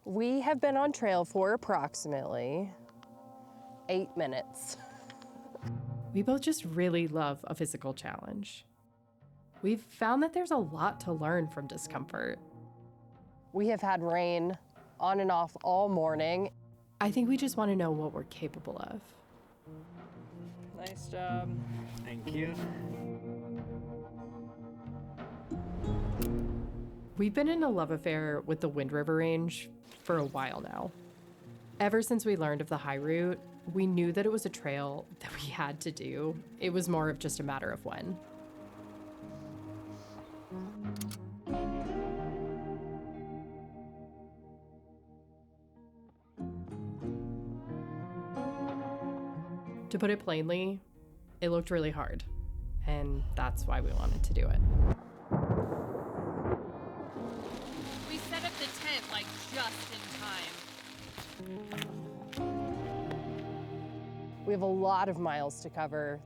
We have been on trail for approximately 8 minutes. We both just really love a physical challenge. We've found that there's a lot to learn from discomfort. We have had rain on and off all morning. I think we just want to know what we're capable of. Nice job. Thank you. We've been in a love affair with the Wind River Range for a while now. Ever since we learned of the high route, we knew that it was a trail that we had to do. It was more of just a matter of when. To put it plainly, it looked really hard, and that's why we wanted to do it. We set up the tent like just in time. We have a lot of miles to cover.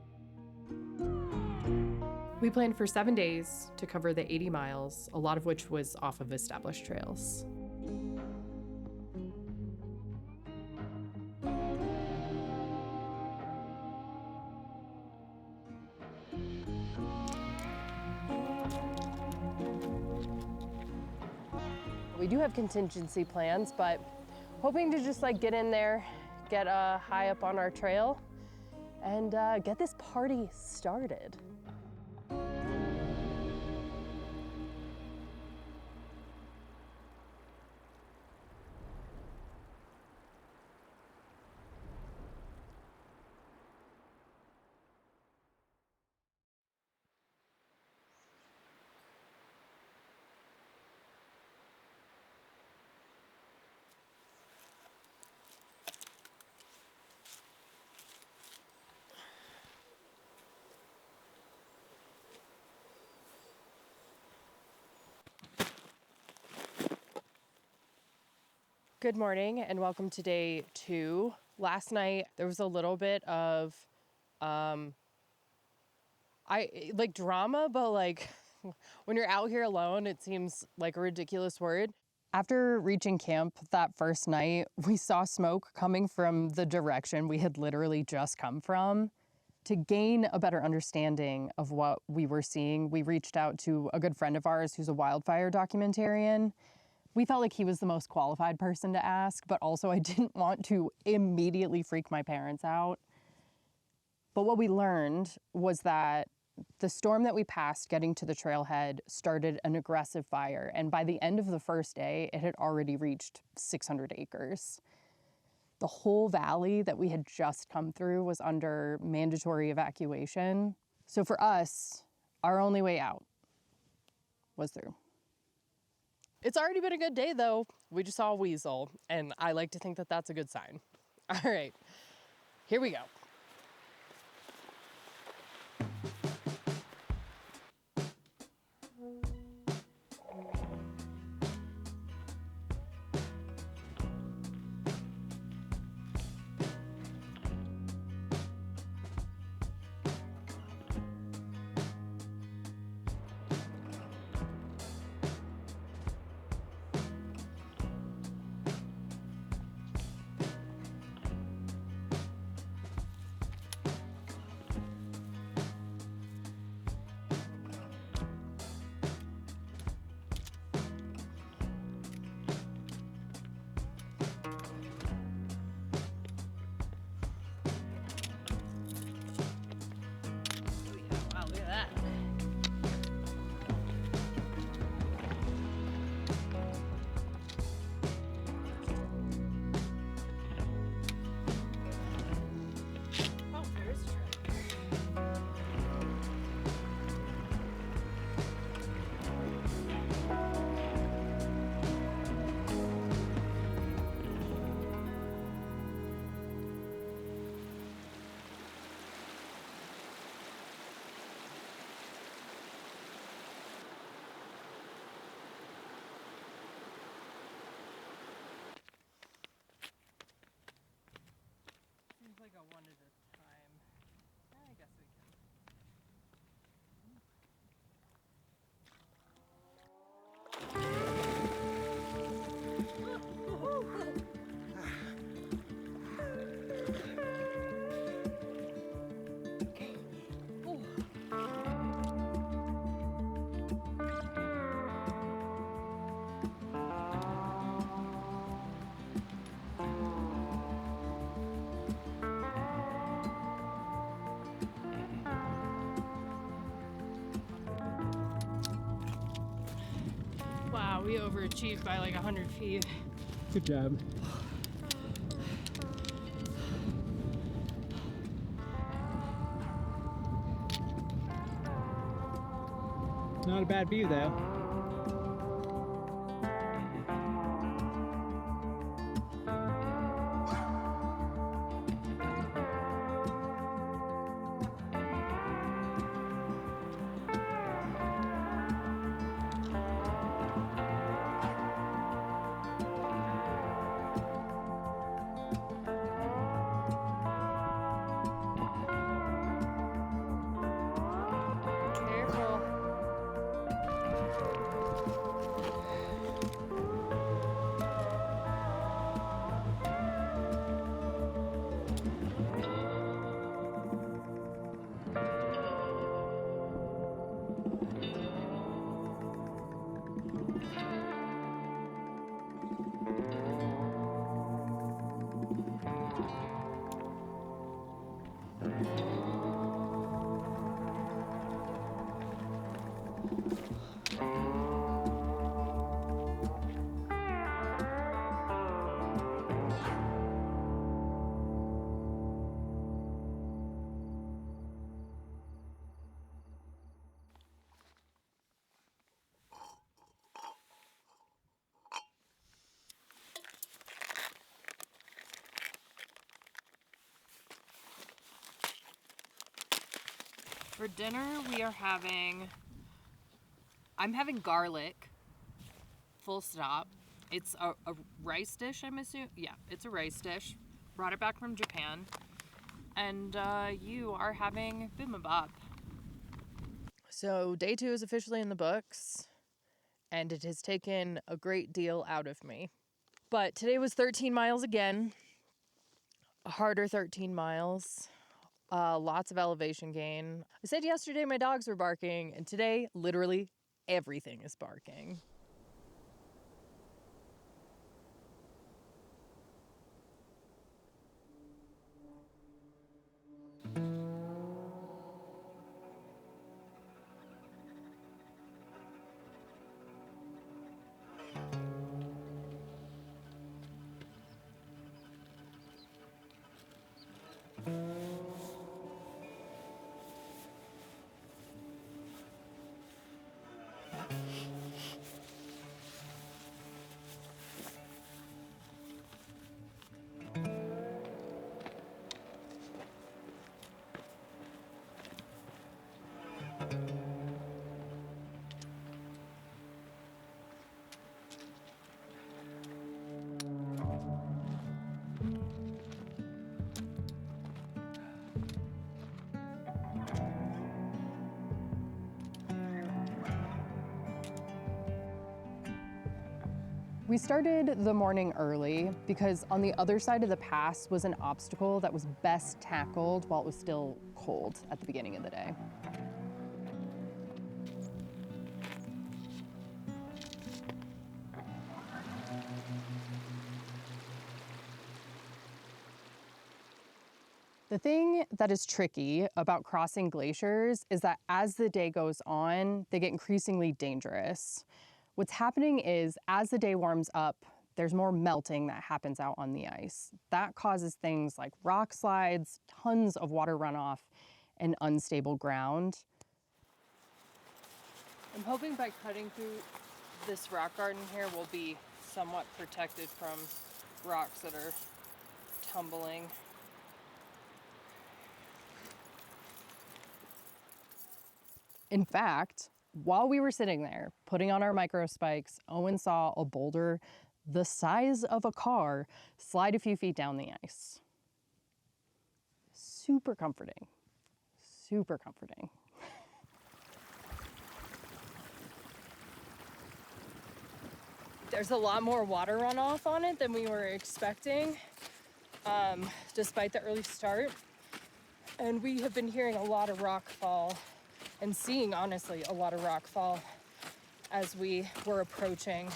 We planned for 7 days to cover the 80 miles, a lot of which was off of established trails. We do have contingency plans, but hoping to just get in there, get high up on our trail, and get this party started. Good morning and welcome to day 2. Last night there was a little bit of drama, but when you're out here alone, it seems like a ridiculous word. After reaching camp that first night, we saw smoke coming from the direction we had literally just come from. To gain a better understanding of what we were seeing, we reached out to a good friend of ours who's a wildfire documentarian. We felt like he was the most qualified person to ask, but also I didn't want to immediately freak my parents out. But what we learned was that the storm that we passed getting to the trailhead started an aggressive fire, and by the end of the first day, it had already reached 600 acres. The whole valley that we had just come through was under mandatory evacuation. So for us, our only way out was through. It's already been a good day, though. We just saw a weasel, and I like to think that that's a good sign. All right, here we go. we overachieved by like 100 feet. Good job. Not a bad view though. Careful. For dinner, I'm having garlic, full stop. It's a rice dish, I'm assuming. Yeah, it's a rice dish. Brought it back from Japan. And you are having bibimbap. So day 2 is officially in the books, and it has taken a great deal out of me. But today was 13 miles again, a harder 13 miles. Lots of elevation gain. I said yesterday my dogs were barking, and today, literally, everything is barking. We started the morning early because on the other side of the pass was an obstacle that was best tackled while it was still cold at the beginning of the day. The thing that is tricky about crossing glaciers is that as the day goes on, they get increasingly dangerous. What's happening is as the day warms up, there's more melting that happens out on the ice. That causes things like rock slides, tons of water runoff, and unstable ground. I'm hoping by cutting through this rock garden here, we'll be somewhat protected from rocks that are tumbling. In fact, while we were sitting there putting on our micro spikes, Owen saw a boulder the size of a car slide a few feet down the ice. Super comforting. Super comforting. There's a lot more water runoff on it than we were expecting, despite the early start. And we have been hearing a lot of rock fall and seeing, honestly, a lot of rock fall as we were approaching.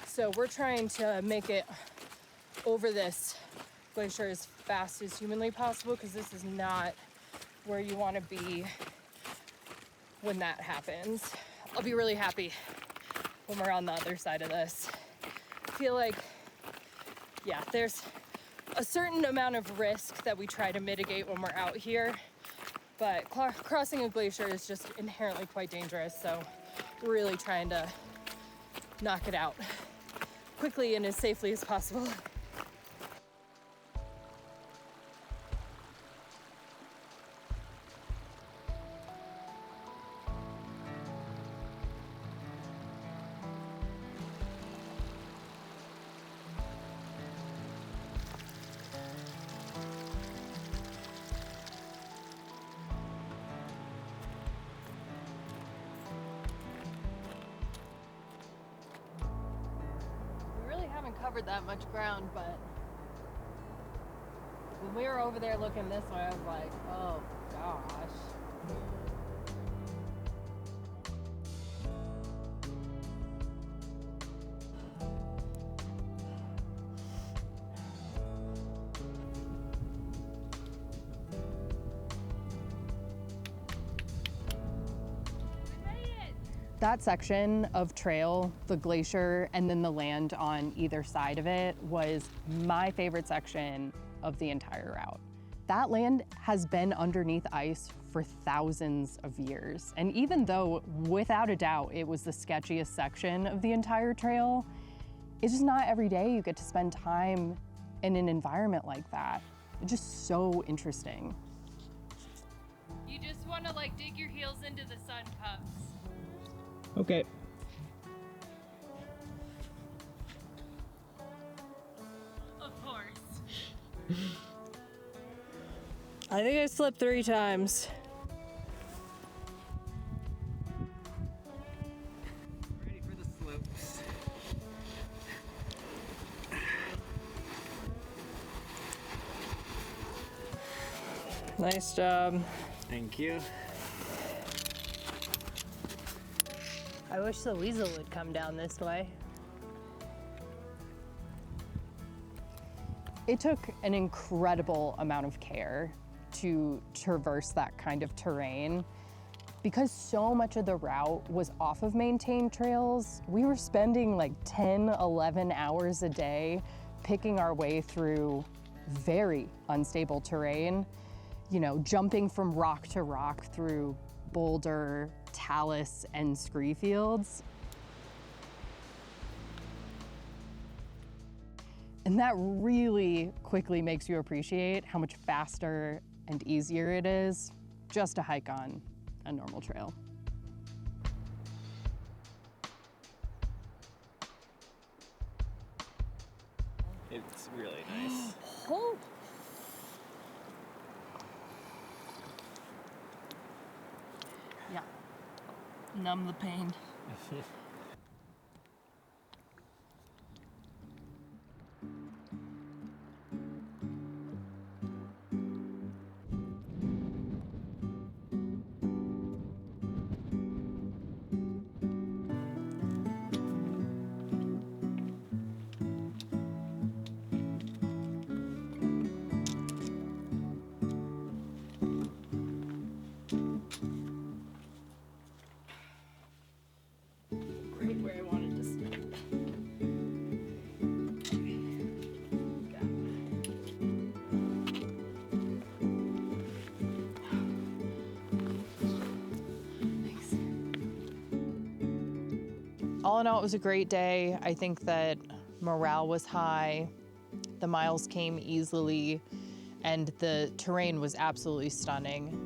So we're trying to make it over this glacier as fast as humanly possible, because this is not where you want to be when that happens. I'll be really happy when we're on the other side of this. I feel like, yeah, there's a certain amount of risk that we try to mitigate when we're out here, but crossing a glacier is just inherently quite dangerous, so we're really trying to knock it out quickly and as safely as possible. Covered that much ground, but when we were over there looking this way, I was like, oh gosh. That section of trail, the glacier, and then the land on either side of it was my favorite section of the entire route. That land has been underneath ice for thousands of years. And even though, without a doubt, it was the sketchiest section of the entire trail, it's just not every day you get to spend time in an environment like that. It's just so interesting. You just want to like dig your heels into the sun, Pups. Okay. Of course. I think I slipped 3 times. Ready for the slopes. Nice job. Thank you. I wish the weasel would come down this way. It took an incredible amount of care to traverse that kind of terrain. Because so much of the route was off of maintained trails, we were spending like 10, 11 hours a day picking our way through very unstable terrain, you know, jumping from rock to rock through boulder, talus, and scree fields. And that really quickly makes you appreciate how much faster and easier it is just to hike on a normal trail. It's really nice. Oh. Yeah. Numb the pain. Right where I wanted to start. All in all, it was a great day. I think that morale was high, the miles came easily, and the terrain was absolutely stunning.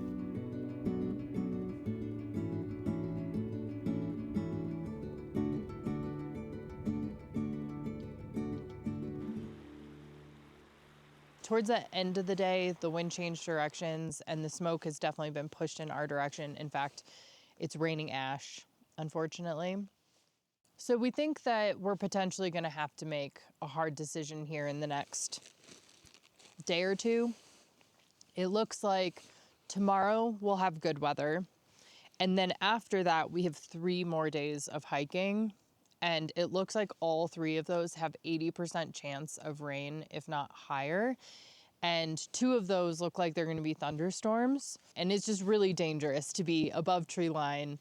Towards the end of the day, the wind changed directions and the smoke has definitely been pushed in our direction. In fact, it's raining ash, unfortunately. So we think that we're potentially going to have to make a hard decision here in the next day or two. It looks like tomorrow we'll have good weather. And then after that, we have 3 more days of hiking. And it looks like all 3 of those have 80% chance of rain, if not higher. And 2 of those look like they're going to be thunderstorms. And it's just really dangerous to be above tree line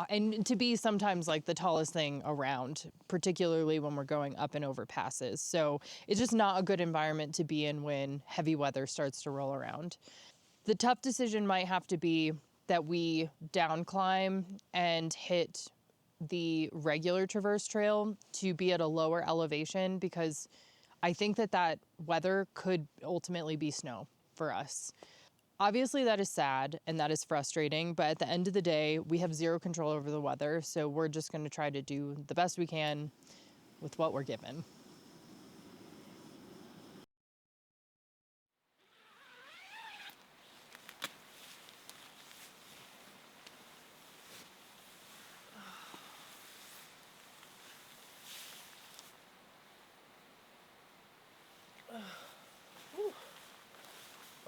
and to be sometimes like the tallest thing around, particularly when we're going up and over passes. So it's just not a good environment to be in when heavy weather starts to roll around. The tough decision might have to be that we down climb and hit the regular traverse trail to be at a lower elevation, because I think that weather could ultimately be snow for us. Obviously, that is sad and that is frustrating, but at the end of the day, we have zero control over the weather, so we're just going to try to do the best we can with what we're given.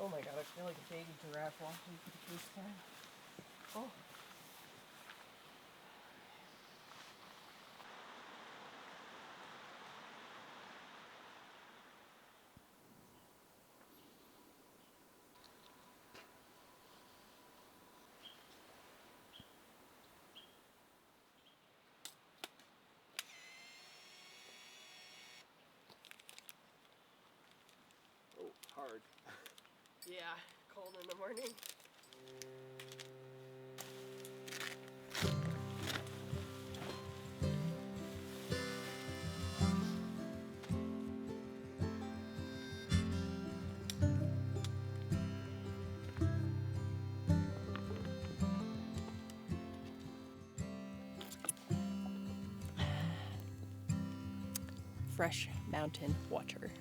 Oh my god, I feel like a baby giraffe walking through the case time. Oh. Oh, hard. Yeah, cold in the morning. Fresh mountain water.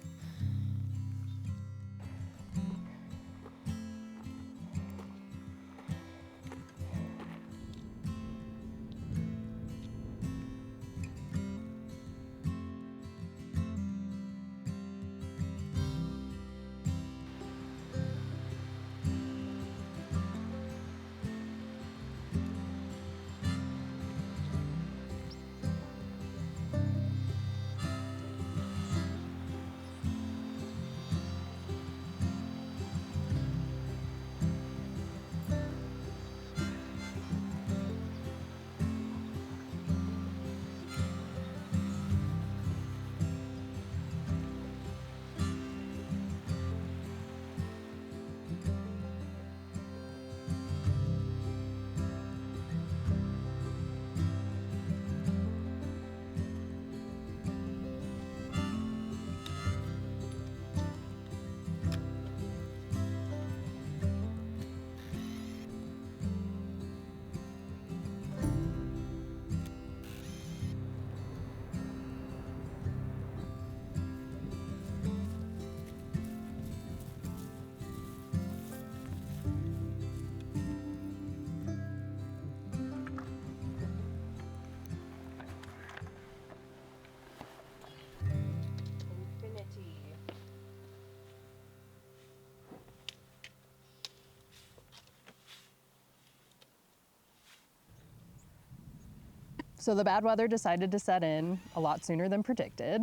So the bad weather decided to set in a lot sooner than predicted.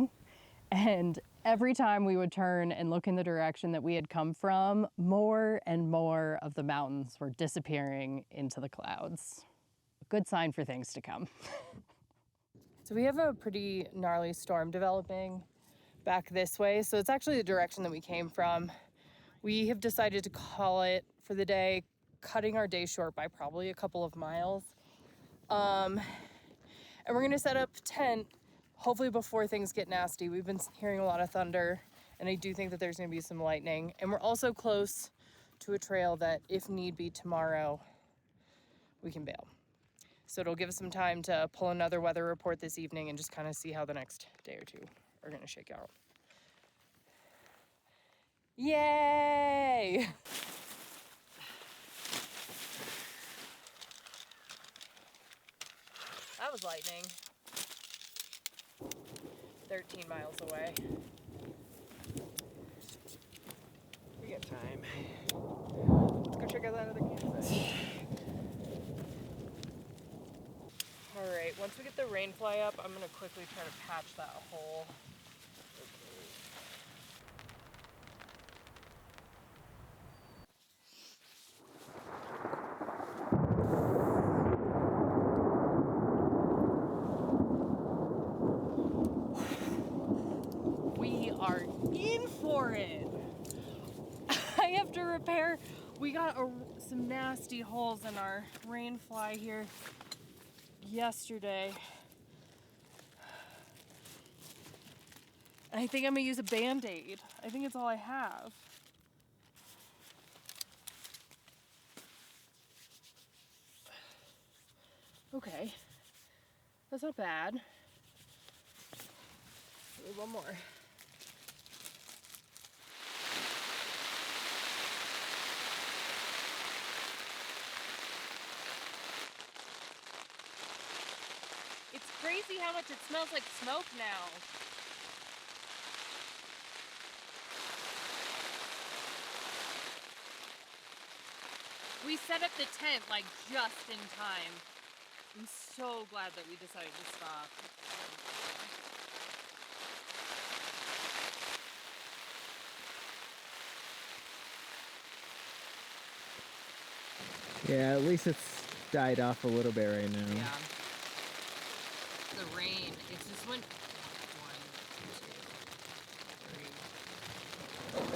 And every time we would turn and look in the direction that we had come from, more and more of the mountains were disappearing into the clouds. A good sign for things to come. So we have a pretty gnarly storm developing back this way. So it's actually the direction that we came from. We have decided to call it for the day, cutting our day short by probably a couple of miles. And we're gonna set up tent, hopefully before things get nasty. We've been hearing a lot of thunder, and I do think that there's gonna be some lightning. And we're also close to a trail that, if need be tomorrow, we can bail. So it'll give us some time to pull another weather report this evening and just kind of see how the next day or two are gonna shake out. Yay! That was lightning. 13 miles away. We got time. Let's go check out that other campsite. All right, once we get the rain fly up, I'm gonna quickly try to patch that hole. in for it. I have to repair. We got some nasty holes in our rain fly here yesterday. I think I'm gonna use a Band-Aid. I think it's all I have. Okay, that's not bad. Maybe one more. It's crazy how much it smells like smoke now. We set up the tent like just in time. I'm so glad that we decided to stop. Yeah, at least it's died off a little bit right now. Yeah. The rain, it just went 1, 2, 3.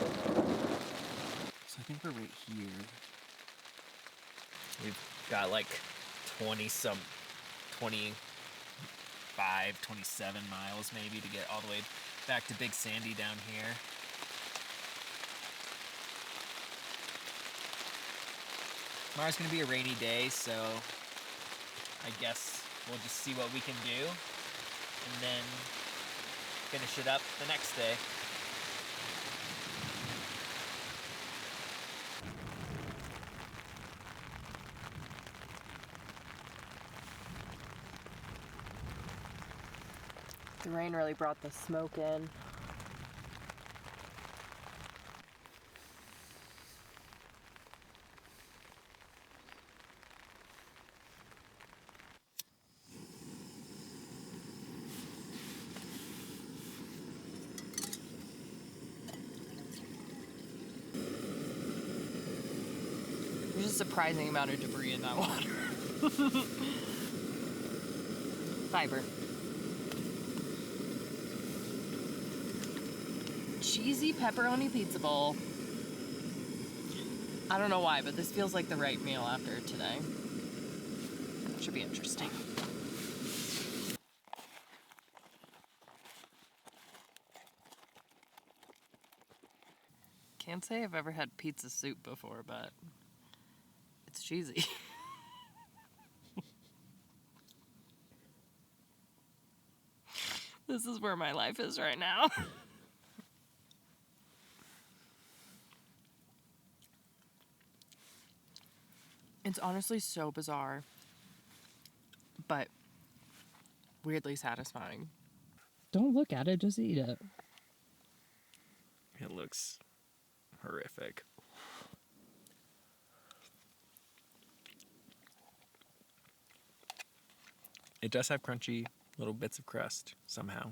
So I think we're right here. We've got like 25, 27 miles maybe to get all the way back to Big Sandy down here. Tomorrow's gonna be a rainy day, so I guess we'll just see what we can do and then finish it up the next day. The rain really brought the smoke in. There's a surprising amount of debris in that water. Fiber. Cheesy pepperoni pizza bowl. I don't know why, but this feels like the right meal after today. Should be interesting. Can't say I've ever had pizza soup before, but it's cheesy. This is where my life is right now. It's honestly so bizarre, but weirdly satisfying. Don't look at it, just eat it. It looks horrific. It does have crunchy little bits of crust somehow.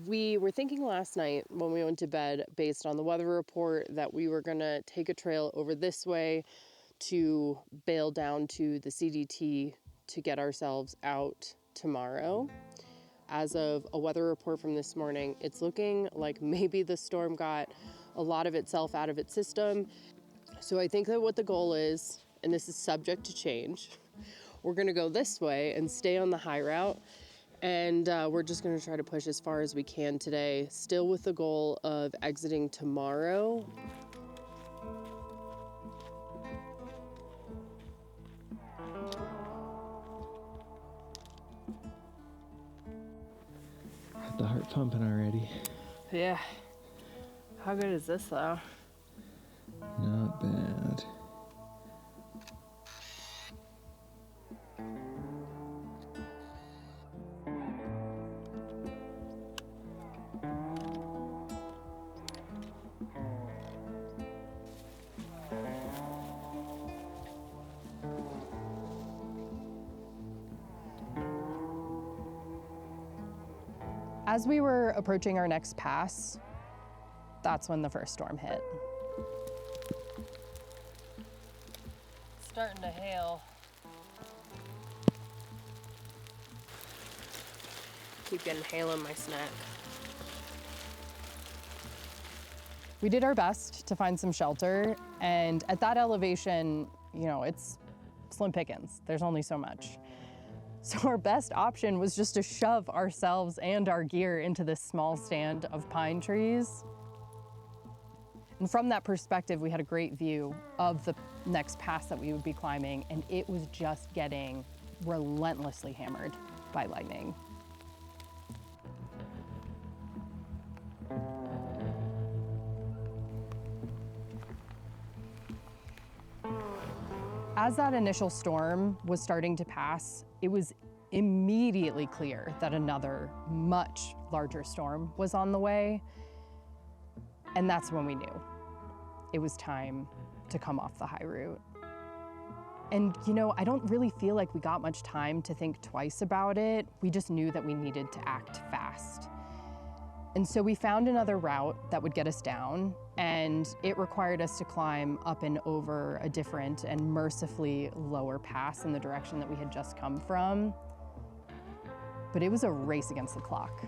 We were thinking last night when we went to bed, based on the weather report, that we were gonna take a trail over this way to bail down to the CDT to get ourselves out tomorrow. As of a weather report from this morning, it's looking like maybe the storm got a lot of itself out of its system. So I think that what the goal is, and this is subject to change, we're gonna go this way and stay on the high route. And we're just gonna try to push as far as we can today, still with the goal of exiting tomorrow. The heart pumping already. Yeah. How good is this though? Not bad. As we were approaching our next pass, that's when the first storm hit. It's starting to hail. keep getting hail in my snack. We did our best to find some shelter, and at that elevation, it's slim pickings. There's only so much. So our best option was just to shove ourselves and our gear into this small stand of pine trees. And from that perspective, we had a great view of the next pass that we would be climbing, and it was just getting relentlessly hammered by lightning. As that initial storm was starting to pass, it was immediately clear that another much larger storm was on the way. And that's when we knew it was time to come off the high route. And I don't really feel like we got much time to think twice about it. We just knew that we needed to act fast. And so we found another route that would get us down, and it required us to climb up and over a different and mercifully lower pass in the direction that we had just come from. But it was a race against the clock.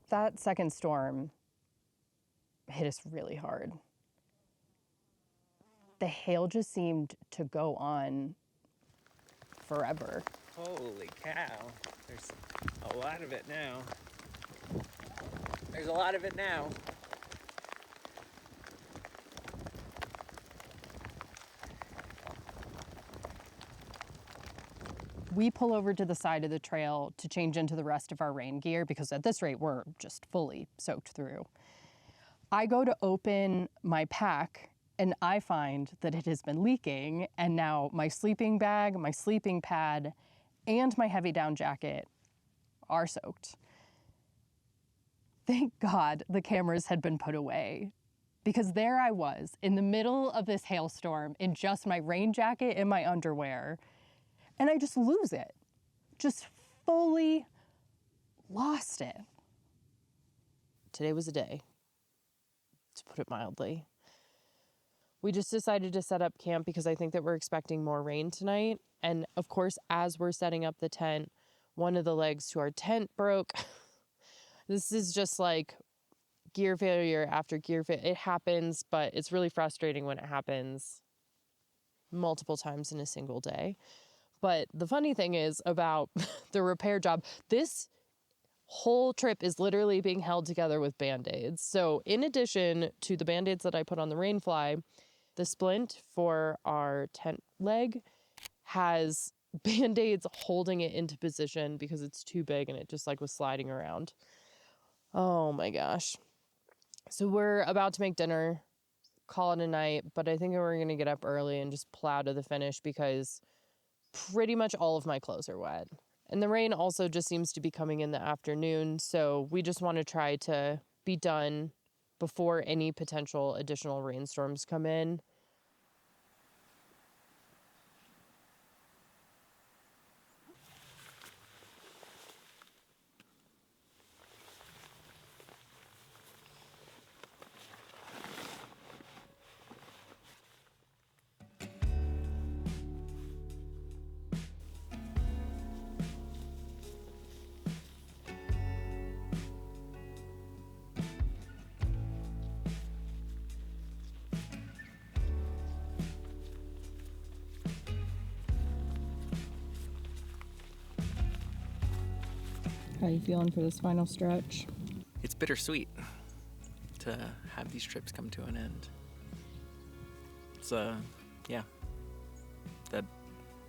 That second storm hit us really hard. The hail just seemed to go on forever. Holy cow. There's a lot of it now. There's a lot of it now. We pull over to the side of the trail to change into the rest of our rain gear because at this rate, we're just fully soaked through. I go to open my pack and I find that it has been leaking, and now my sleeping bag, my sleeping pad, and my heavy down jacket are soaked. Thank God the cameras had been put away, because there I was in the middle of this hailstorm in just my rain jacket and my underwear, and I just lose it. Just fully lost it. Today was a day, to put it mildly. We just decided to set up camp because I think that we're expecting more rain tonight. And of course, as we're setting up the tent, one of the legs to our tent broke. This is just like gear failure after gear failure. It happens, but it's really frustrating when it happens multiple times in a single day. But the funny thing is about the repair job, this whole trip is literally being held together with Band-Aids. So in addition to the Band-Aids that I put on the Rainfly, the splint for our tent leg has Band-Aids holding it into position because it's too big and it just was sliding around. Oh my gosh. So we're about to make dinner, call it a night, but I think we're going to get up early and just plow to the finish because pretty much all of my clothes are wet. And the rain also just seems to be coming in the afternoon, so we just want to try to be done before any potential additional rainstorms come in. How you feeling for this final stretch? It's bittersweet to have these trips come to an end. It's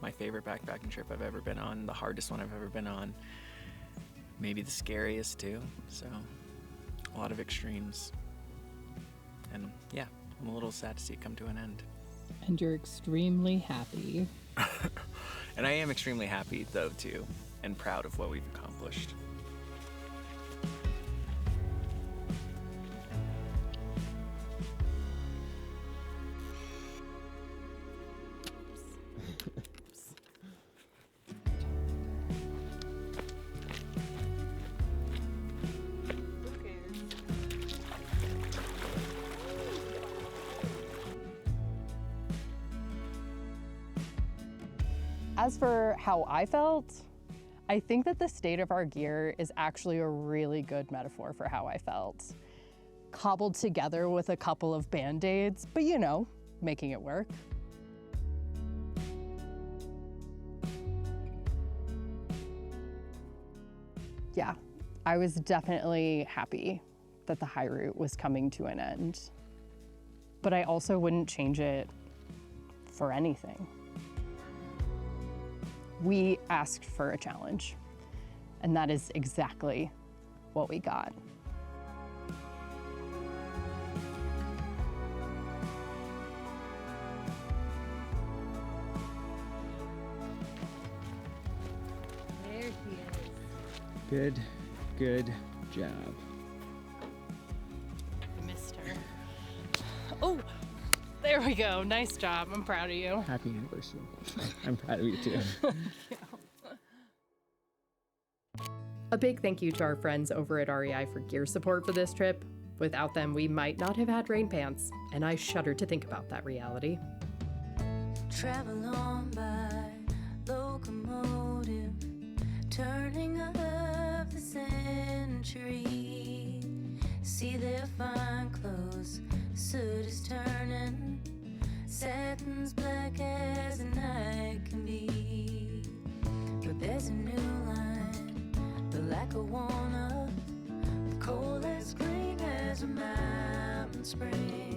my favorite backpacking trip I've ever been on, the hardest one I've ever been on, maybe the scariest too. So a lot of extremes, and yeah, I'm a little sad to see it come to an end. And you're extremely happy. And I am extremely happy, though, too, and proud of what we've accomplished. As for how I felt, I think that the state of our gear is actually a really good metaphor for how I felt. Cobbled together with a couple of Band-Aids, but you know, making it work. Yeah, I was definitely happy that the high route was coming to an end. But I also wouldn't change it for anything. We asked for a challenge, and that is exactly what we got. There he is. Good job. Missed her. Oh, there we go. Nice job. I'm proud of you. Happy anniversary. I'm proud of you too. A big thank you to our friends over at REI for gear support for this trip. Without them, we might not have had rain pants, and I shudder to think about that reality. Travel on by locomotive, turning of the century. See their fine clothes, soot is turning, satin's black as the night can be. But there's a new line, the Lackawanna, with coal as green as a mountain spring.